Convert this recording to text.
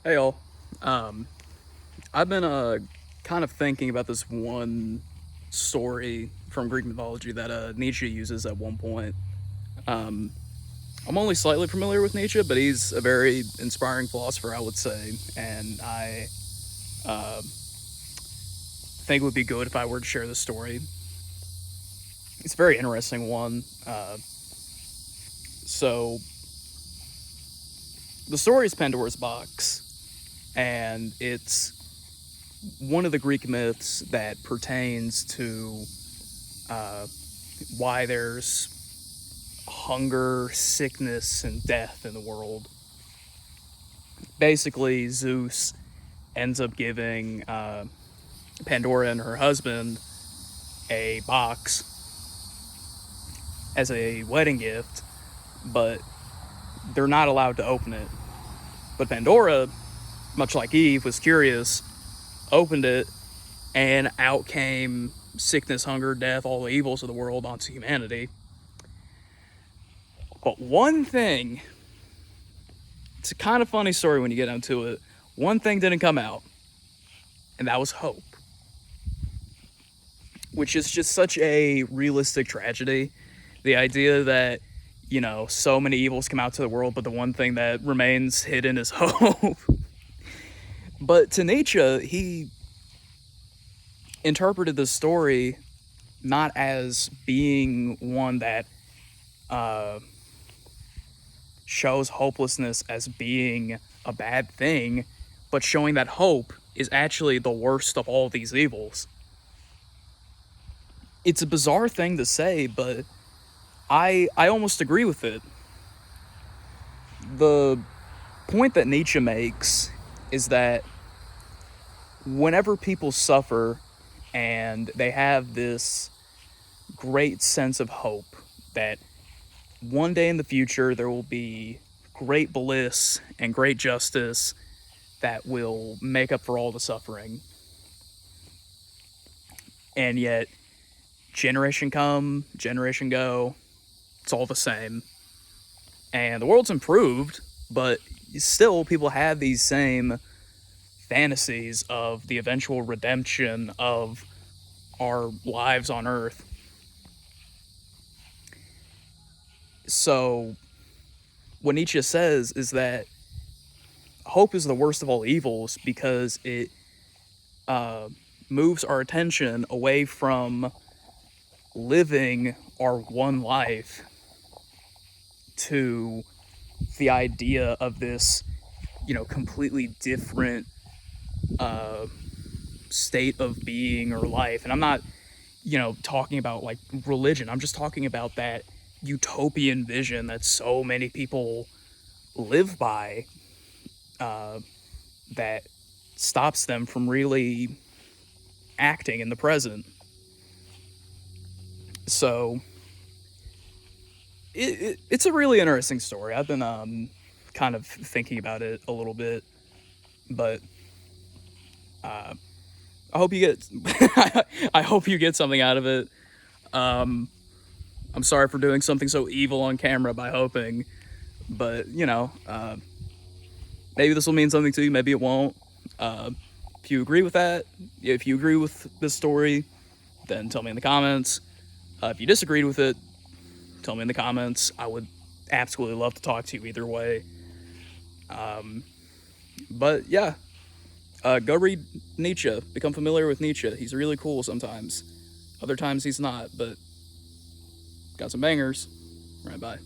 Hey y'all. Um, I've been kind of thinking about this one story from Greek mythology that Nietzsche uses at one point. Um, I'm only slightly familiar with Nietzsche, but he's a very inspiring philosopher, I would say, and I uh, think it would be good if I were to share this story. It's a very interesting one. So the story is Pandora's box, and it's one of the Greek myths that pertains to uh, why there's hunger, sickness, and death in the world. Basically, Zeus ends up giving Pandora and her husband a box as a wedding gift, but they're not allowed to open it. But Pandora, much like Eve, was curious, opened it, and out came sickness, hunger, death, all the evils of the world onto humanity. But one thing, it's a kind of funny story when you get into it. One thing didn't come out, and that was hope, which is just such a realistic tragedy. The idea that, so many evils come out to the world, but the one thing that remains hidden is hope. But to Nietzsche, he interpreted the story not as being one that shows hopelessness as being a bad thing, but showing that hope is actually the worst of all these evils. It's a bizarre thing to say, but I almost agree with it. The point that Nietzsche makes is that whenever people suffer and they have this great sense of hope that one day in the future there will be great bliss and great justice that will make up for all the suffering. And yet, generation come, generation go, it's all the same. And the world's improved, but still people have these same fantasies of the eventual redemption of our lives on Earth. So, what Nietzsche says is that hope is the worst of all evils because it moves our attention away from living our one life to the idea of this, completely different state of being or life. And I'm not, talking about like religion. I'm just talking about that utopian vision that so many people live by, that stops them from really acting in the present. So it's a really interesting story. I've been kind of thinking about it a little bit, but I hope you get I hope you get something out of it. I'm sorry for doing something so evil on camera by hoping, but maybe this will mean something to you. Maybe it won't. If you agree with that, if you agree with this story, then tell me in the comments. If you disagreed with it, tell me in the comments. I would absolutely love to talk to you either way. But yeah, go read Nietzsche. Become familiar with Nietzsche. He's really cool sometimes. Other times he's not, but got some bangers. All right, bye.